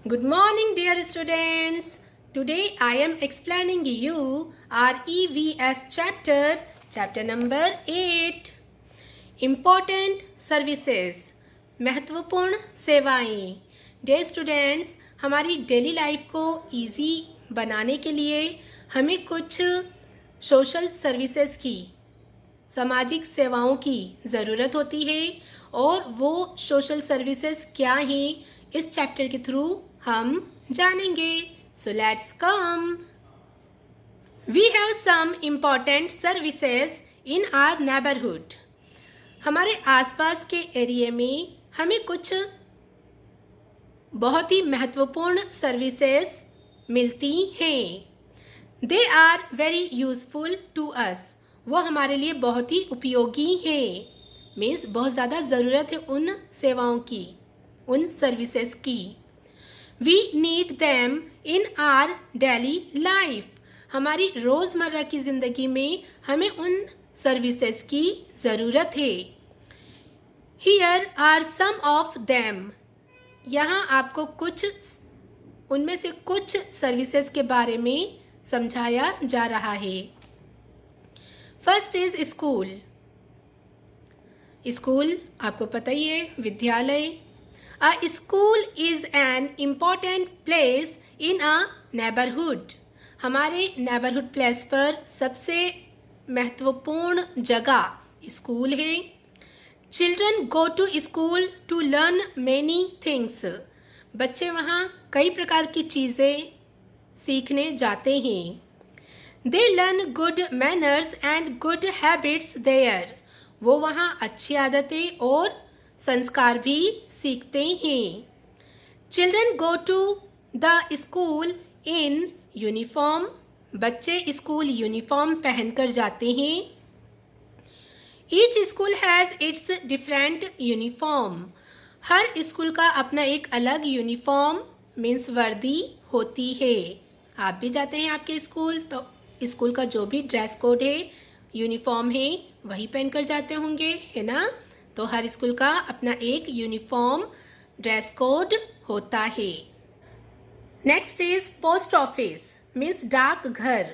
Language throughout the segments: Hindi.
Good morning, dear students. Today I am explaining you our EVS chapter number 8. Important services, महत्वपूर्ण सेवाएं. Dear students, हमारी डेली लाइफ को इजी बनाने के लिए हमें कुछ सोशल सर्विसेज की, सामाजिक सेवाओं की ज़रूरत होती है और वो सोशल सर्विसेज क्या हैं इस चैप्टर के थ्रू हम जानेंगे. So let's come. We have some important services in our neighbourhood. हमारे आसपास के एरिया में हमें कुछ बहुत ही महत्वपूर्ण सर्विसेज मिलती हैं. They are very useful to us. वो हमारे लिए बहुत ही उपयोगी हैं. मीन्स बहुत ज़्यादा ज़रूरत है उन सेवाओं की, उन सर्विसेज की. We need them in our daily life. हमारी रोज़मर्रा की ज़िंदगी में हमें उन सर्विसेज की ज़रूरत है. Here are some of them. यहाँ आपको कुछ उनमें से कुछ सर्विसेज के बारे में समझाया जा रहा है. First is school. स्कूल आपको पता ही है, विद्यालय. A school is an important place in a neighborhood. हमारे neighborhood place पर सबसे महत्वपूर्ण जगह स्कूल है. Children go to school to learn many things. बच्चे वहाँ कई प्रकार की चीज़ें सीखने जाते हैं. They learn good manners and good habits there. वो वहाँ अच्छी आदतें और संस्कार भी सीखते हैं. Children go to the school in uniform. बच्चे स्कूल यूनिफॉर्म पहनकर जाते हैं. Each school has its different uniform. हर स्कूल का अपना एक अलग यूनिफॉर्म मीन्स वर्दी होती है. आप भी जाते हैं आपके स्कूल, तो स्कूल का जो भी ड्रेस कोड है, यूनिफॉर्म है, वही पहनकर जाते होंगे, है ना. तो हर स्कूल का अपना एक यूनिफॉर्म ड्रेस कोड होता है. Next is post office means डाक घर.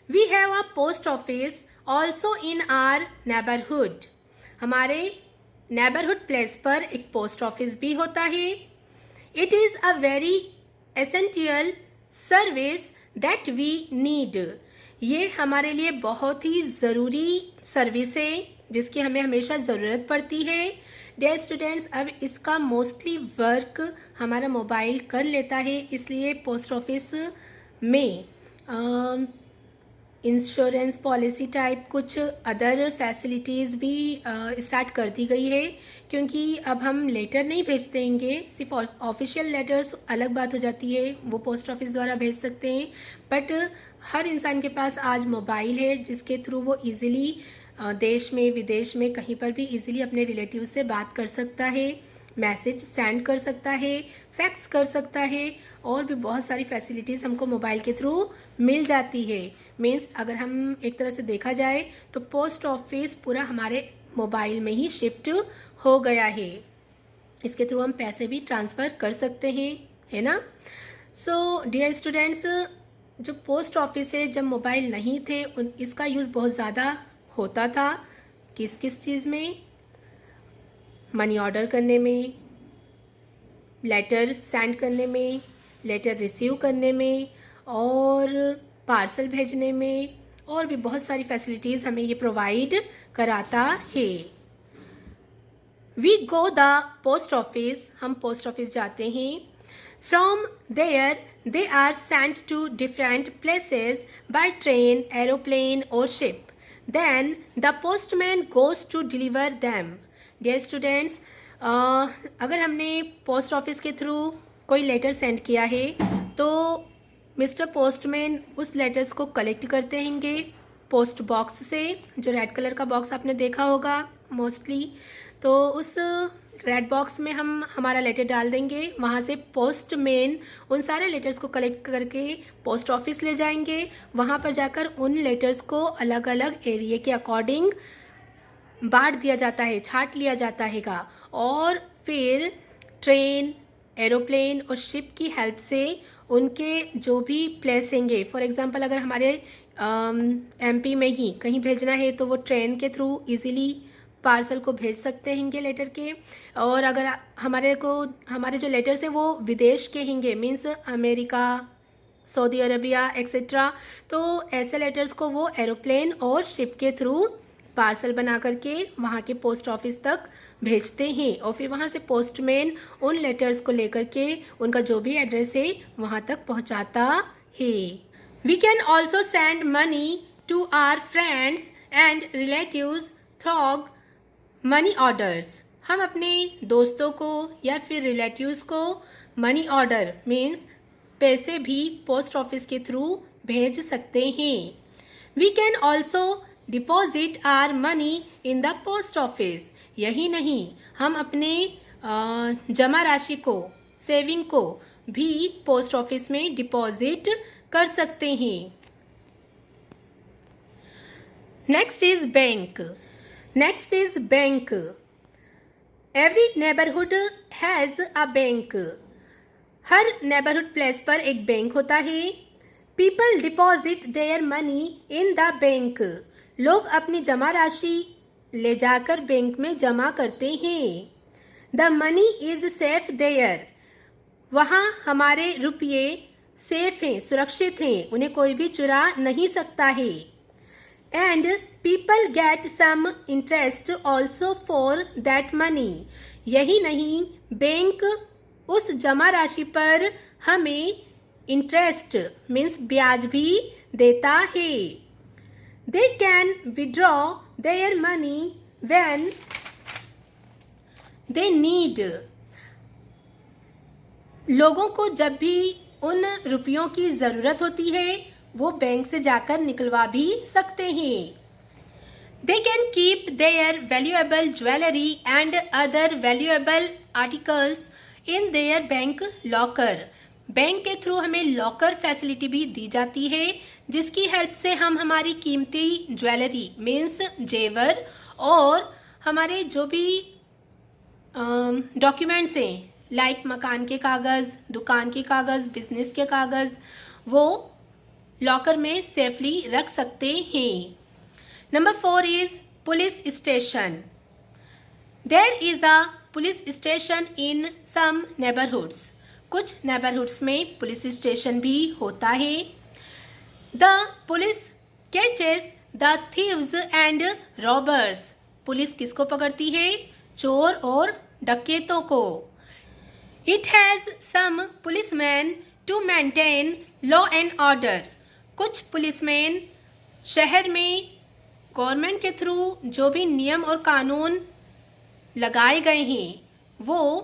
We have a post office also in our neighbourhood. हमारे नेबरहुड प्लेस पर एक पोस्ट ऑफिस भी होता है. It is a very essential service that we need. ये हमारे लिए बहुत ही ज़रूरी सर्विस है जिसकी हमें हमेशा ज़रूरत पड़ती है. डियर स्टूडेंट्स, अब इसका मोस्टली वर्क हमारा मोबाइल कर लेता है, इसलिए पोस्ट ऑफिस में इंश्योरेंस पॉलिसी टाइप कुछ अदर फैसिलिटीज़ भी स्टार्ट कर दी गई है. क्योंकि अब हम लेटर नहीं भेज देंगे, सिर्फ ऑफिशियल लेटर्स अलग बात हो जाती है, वो पोस्ट ऑफिस द्वारा भेज सकते हैं. बट हर इंसान के पास आज मोबाइल है जिसके थ्रू वो इजीली देश में विदेश में कहीं पर भी इजीली अपने रिलेटिव से बात कर सकता है, मैसेज सेंड कर सकता है, फैक्स कर सकता है, और भी बहुत सारी फैसिलिटीज़ हमको मोबाइल के थ्रू मिल जाती है. मीन्स अगर हम एक तरह से देखा जाए तो पोस्ट ऑफिस पूरा हमारे मोबाइल में ही शिफ्ट हो गया है. इसके थ्रू हम पैसे भी ट्रांसफ़र कर सकते हैं, है ना. सो डियर स्टूडेंट्स, जो पोस्ट ऑफिस है, जब मोबाइल नहीं थे इसका यूज़ बहुत ज़्यादा होता था. किस किस चीज़ में? मनी ऑर्डर करने में, लेटर सेंड करने में, लेटर रिसीव करने में, और पार्सल भेजने में, और भी बहुत सारी फैसिलिटीज़ हमें ये प्रोवाइड कराता है. We go the post office. हम पोस्ट ऑफिस जाते हैं. From there they are sent to different places by train, aeroplane और ship. Then the postman goes to deliver them. Dear students, अगर हमने पोस्ट ऑफिस के थ्रू कोई लेटर सेंड किया है तो मिस्टर पोस्टमैन उस लेटर्स को कलेक्ट करते हैंगे पोस्ट बॉक्स से. जो रेड कलर का बॉक्स आपने देखा होगा मोस्टली, तो उस रेड बॉक्स में हम हमारा लेटर डाल देंगे. वहाँ से पोस्टमैन उन सारे लेटर्स को कलेक्ट करके पोस्ट ऑफिस ले जाएंगे. वहाँ पर जाकर उन लेटर्स को अलग अलग एरिया के अकॉर्डिंग बांट दिया जाता है, छांट लिया जाता है. और फिर ट्रेन, एरोप्लेन और शिप की हेल्प से उनके जो भी प्लेस होंगे, फॉर एग्जांपल अगर हमारे एमपी में ही कहीं भेजना है तो वो ट्रेन के थ्रू इजीली पार्सल को भेज सकते हैंगे लेटर के। और अगर हमारे जो लेटर्स हैं वो विदेश के हैंगे, means America, Saudi Arabia etcetera, तो ऐसे लेटर्स को वो एरोप्लेन और शिप के थ्रू पार्सल बना करके वहाँ के पोस्ट ऑफिस तक भेजते हैं और फिर वहाँ से पोस्टमैन उन लेटर्स को लेकर के उनका जो भी एड्रेस है वहाँ तक पहुँचाता है। We can also send money to our friends and relatives through money orders. हम अपने दोस्तों को या फिर रिलेटिव्स को मनी ऑर्डर मीन्स पैसे भी पोस्ट ऑफिस के थ्रू भेज सकते हैं। We can also deposit our money in the post office. यही नहीं, हम अपने जमा राशि को, सेविंग को भी पोस्ट ऑफिस में डिपॉजिट कर सकते हैं। Next is bank. Next is bank. Every neighbourhood has a bank. Her neighbourhood place पर एक बैंक होता है। People deposit their money in the bank. लोग अपनी जमा राशि ले जाकर बैंक में जमा करते हैं। The money is safe there. वहाँ हमारे रुपये सेफ हैं, सुरक्षित हैं, उन्हें कोई भी चुरा नहीं सकता है। And people get some interest also for that money. यही नहीं, बैंक उस जमा राशि पर हमें इंटरेस्ट मीन्स ब्याज भी देता है। They can withdraw their money when they need. लोगों को जब भी उन रुपयों की ज़रूरत होती है वो बैंक से जाकर निकलवा भी सकते हैं। They can keep their valuable jewellery and other valuable articles in their bank locker. Bank के थ्रू हमें लॉकर फैसिलिटी भी दी जाती है जिसकी हेल्प से हम हमारी कीमती ज्वेलरी मीन्स जेवर और हमारे जो भी डॉक्यूमेंट्स हैं लाइक मकान के कागज़, दुकान के कागज़, बिजनेस के कागज़, वो लॉकर में सेफली रख सकते हैं। Number 4 is police station. There is a police station in some neighbourhoods. कुछ नेबरहुड्स में पुलिस स्टेशन भी होता है। The police catches the thieves and robbers. Police किसको पकड़ती है? चोर और डकैतों को। It has some policeman to maintain law and order. कुछ पुलिसमैन शहर में गवर्नमेंट के थ्रू जो भी नियम और कानून लगाए गए हैं वो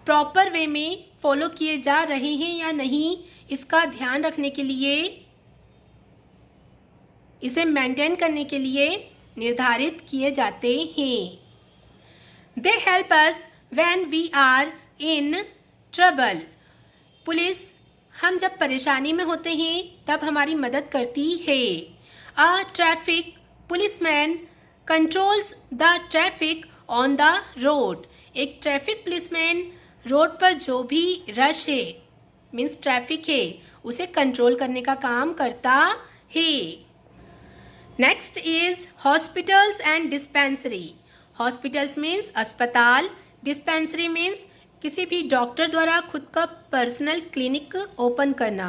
प्रॉपर वे में फॉलो किए जा रहे हैं या नहीं, इसका ध्यान रखने के लिए, इसे मेंटेन करने के लिए निर्धारित किए जाते हैं। They help us when we are in trouble. Police हम जब परेशानी में होते हैं तब हमारी मदद करती है। A traffic policeman controls the traffic on the road. एक ट्रैफिक पुलिसमैन रोड पर जो भी रश है मीन्स ट्रैफिक है उसे कंट्रोल करने का काम करता है। Next is hospitals and dispensary. Hospitals means अस्पताल, डिस्पेंसरी मीन्स किसी भी डॉक्टर द्वारा खुद का पर्सनल क्लिनिक ओपन करना।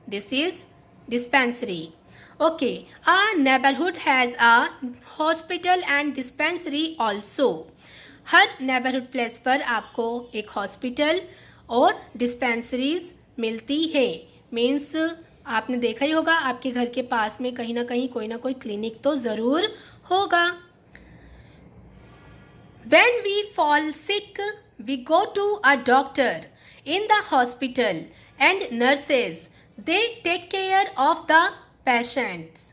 This is dispensary. Okay, a neighbourhood has a hospital and dispensary also. Her neighbourhood place पर आपको एक हॉस्पिटल और डिस्पेंसरीज मिलती है। मीन्स आपने देखा ही होगा आपके घर के पास में कहीं ना कहीं कोई ना कोई क्लिनिक तो ज़रूर होगा। When we fall sick, we go to a doctor. In the hospital and nurses, they take care of the patients.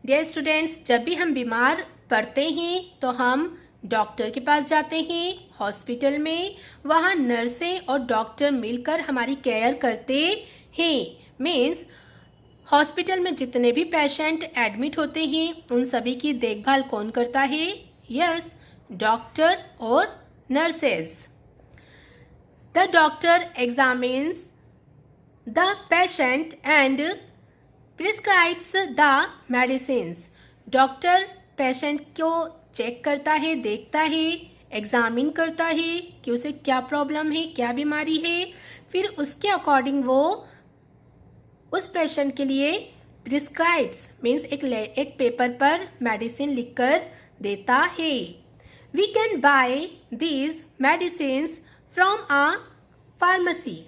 Dear students, जब भी हम बीमार पड़ते हैं तो हम डॉक्टर के पास जाते हैं हॉस्पिटल में। वहाँ नर्सें और डॉक्टर मिलकर हमारी केयर करते हैं। मीन्स हॉस्पिटल में जितने भी पेशेंट एडमिट होते हैं उन सभी की देखभाल कौन करता है? यस, डॉक्टर और nurses. The doctor examines the patient and prescribes the medicines. Doctor patient को चेक करता है, देखता है, एग्जामिन करता है कि उसे क्या प्रॉब्लम है, क्या बीमारी है, फिर उसके अकॉर्डिंग वो उस पेशेंट के लिए प्रिस्क्राइब्स मीन्स एक पेपर पर मेडिसिन लिखकर देता है. We can buy these medicines from a pharmacy.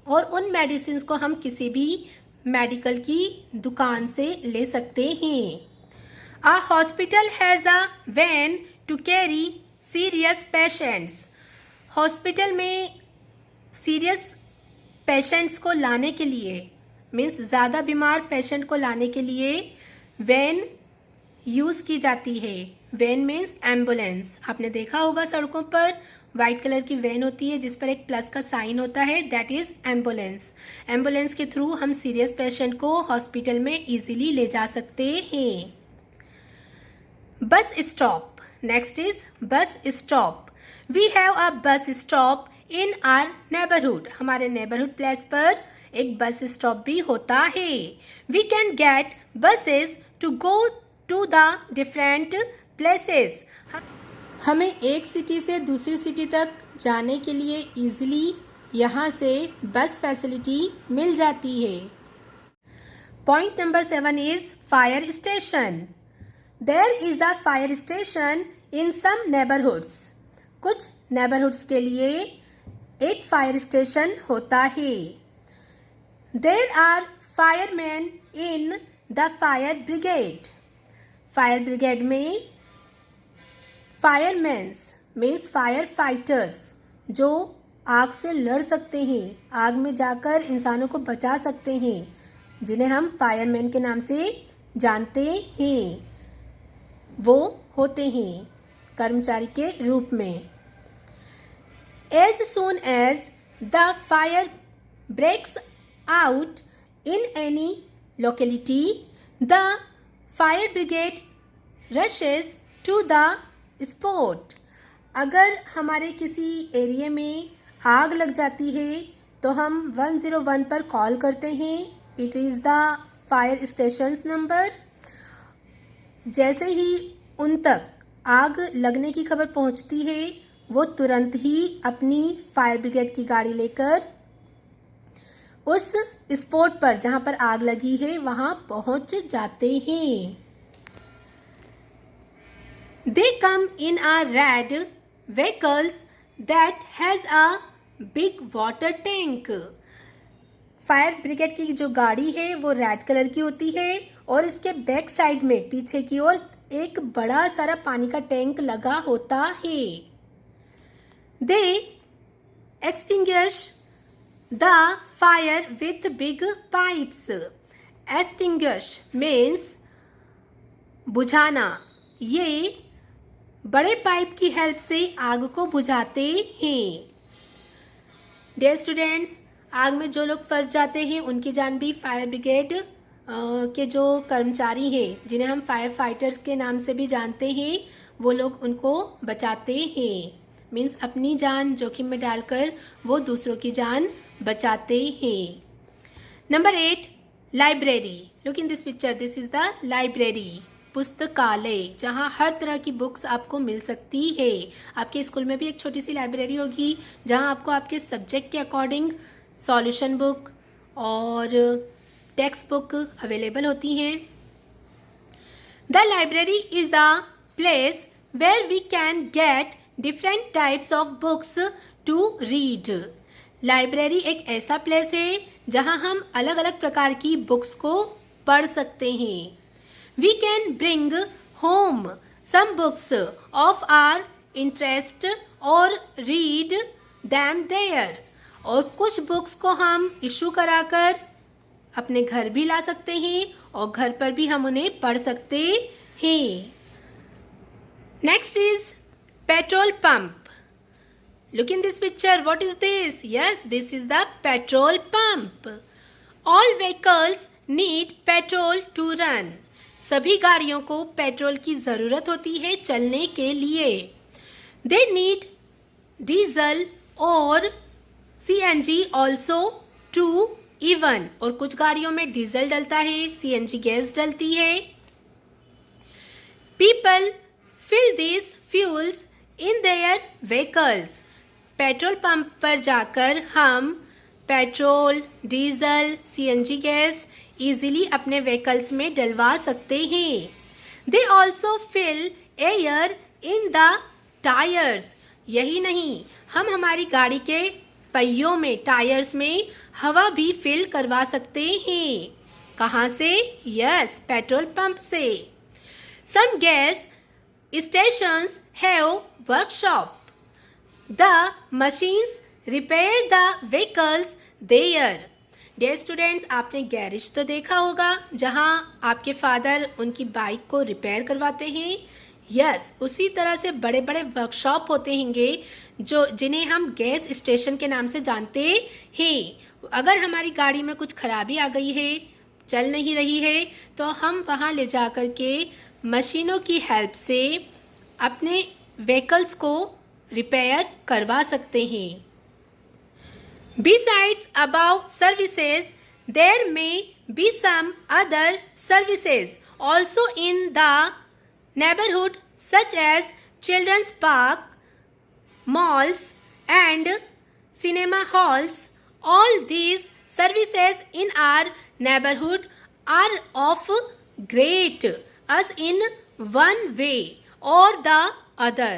और उन मेडिसिन को हम किसी भी मेडिकल की दुकान से ले सकते हैं. A hospital has a van to carry serious patients. Hospital में सीरियस पेशेंट्स को लाने के लिए मीन्स ज़्यादा बीमार पेशेंट को लाने के लिए वैन यूज़ की जाती है. Van means ambulance. आपने देखा होगा सड़कों पर वाइट कलर की वैन होती है जिस पर एक प्लस का साइन होता है, दैट इज एम्बुलेंस. एम्बुलेंस के थ्रू हम सीरियस पेशेंट को हॉस्पिटल में इजीली ले जा सकते हैं. Bus stop. Next is bus stop. We have a bus stop in our neighbourhood. हमारे नेबरहुड प्लेस पर एक बस स्टॉप भी होता है. We can get buses to go to the different places. हमें एक सिटी से दूसरी सिटी तक जाने के लिए इजीली यहाँ से बस फैसिलिटी मिल जाती है. Point number 7 is fire station. There is a fire station in some neighbourhoods. कुछ नेबरहुड्स के लिए एक फायर स्टेशन होता है. There are fireman in the fire brigade. Fire brigade में फायरमैन्स मीन्स फायर फाइटर्स जो आग से लड़ सकते हैं, आग में जाकर इंसानों को बचा सकते हैं, जिन्हें हम फायरमैन के नाम से जानते हैं, वो होते हैं कर्मचारी के रूप में. As soon as the fire breaks out in any locality the fire brigade rushes to the spot. अगर हमारे किसी एरिया में आग लग जाती है तो हम 101 पर कॉल करते हैं. It is the fire station number. जैसे ही उन तक आग लगने की खबर पहुंचती है वो तुरंत ही अपनी फायर ब्रिगेड की गाड़ी लेकर उस स्पॉट पर जहां पर आग लगी है वहां पहुंच जाते हैं. They come in a red vehicles that has a big water tank. Fire brigade की जो गाड़ी है वो रेड कलर की होती है और इसके बैक साइड में पीछे की ओर एक बड़ा सारा पानी का टैंक लगा होता है. They extinguish the fire with big pipes. Extinguish means बुझाना. ये बड़े पाइप की हेल्प से आग को बुझाते हैं. डियर स्टूडेंट्स, आग में जो लोग फंस जाते हैं उनकी जान भी फायर ब्रिगेड के जो कर्मचारी हैं जिन्हें हम फायर फाइटर्स के नाम से भी जानते हैं वो लोग उनको बचाते हैं. मीन्स अपनी जान जोखिम में डालकर वो दूसरों की जान बचाते हैं. Number 8 library. Look in this picture. This is the library. पुस्तकालय जहाँ हर तरह की बुक्स आपको मिल सकती है. आपके स्कूल में भी एक छोटी सी लाइब्रेरी होगी जहाँ आपको आपके सब्जेक्ट के अकॉर्डिंग सॉल्यूशन बुक और टेक्स्ट बुक अवेलेबल होती हैं. The library is a place where we can get different types of books to read. Library एक ऐसा प्लेस है जहाँ हम अलग अलग प्रकार की बुक्स को पढ़ सकते हैं. We can bring home some books of our interest or read them there. और कुछ बुक्स को हम इशू कराकर अपने घर भी ला सकते हैं और घर पर भी हम उन्हें पढ़ सकते हैं. Next is petrol pump. Look in this picture. What is this? Yes, this is the petrol pump. All vehicles need petrol to run. सभी गाड़ियों को पेट्रोल की ज़रूरत होती है चलने के लिए. दे नीड डीजल और CNG ऑल्सो 2 even, और कुछ गाड़ियों में डीजल डलता है, CNG गैस डलती है। People fill these fuels in their vehicles. Petrol pump पर जाकर हम petrol, diesel, CNG gas easily अपने व्हीकल्स में डलवा सकते हैं। They also fill air in the tires. यही नहीं, हम हमारी गाड़ी के पहियों में, टायर्स में हवा भी फिल करवा सकते हैं। कहाँ से? यस, पेट्रोल पंप से। Some gas stations have workshop. The machines repair the vehicles there. Dear students, आपने गैरेज तो देखा होगा जहाँ आपके फादर उनकी बाइक को रिपेयर करवाते हैं। यस, उसी तरह से बड़े बड़े वर्कशॉप होते हैंगे जिन्हें हम गैस स्टेशन के नाम से जानते हैं। अगर हमारी गाड़ी में कुछ खराबी आ गई है, चल नहीं रही है, तो हम वहाँ ले जा कर के मशीनों की हेल्प से अपने व्हीकल्स को रिपेयर करवा सकते हैं। Besides above services, there may be some other services also in the neighborhood, such as children's park, malls and cinema halls. All these services in our neighborhood are of great us in one way or the other.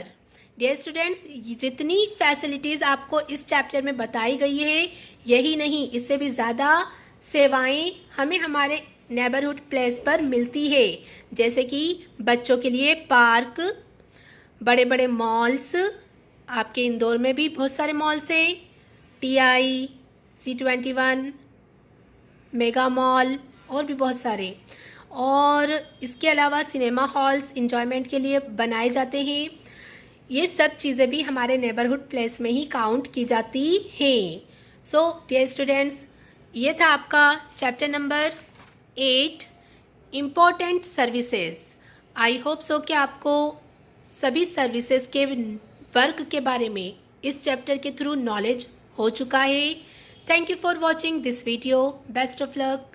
Dear students, जितनी फैसिलिटीज़ आपको इस चैप्टर में बताई गई है, यही नहीं, इससे भी ज़्यादा सेवाएं हमें हमारे नेबरहुड प्लेस पर मिलती है। जैसे कि बच्चों के लिए पार्क, बड़े बड़े मॉल्स, आपके इंदौर में भी बहुत सारे मॉल्स हैं, TI, C21, मेगा मॉल और भी बहुत सारे। और इसके अलावा सिनेमा हॉल्स इंजॉयमेंट के लिए बनाए जाते हैं। ये सब चीज़ें भी हमारे नेबरहुड प्लेस में ही काउंट की जाती हैं। सो डियर स्टूडेंट्स, ये था आपका chapter number 8, important services. I hope so कि आपको सभी सर्विसेज के वर्क के बारे में इस चैप्टर के थ्रू नॉलेज हो चुका है। Thank you for watching this video. Best of luck.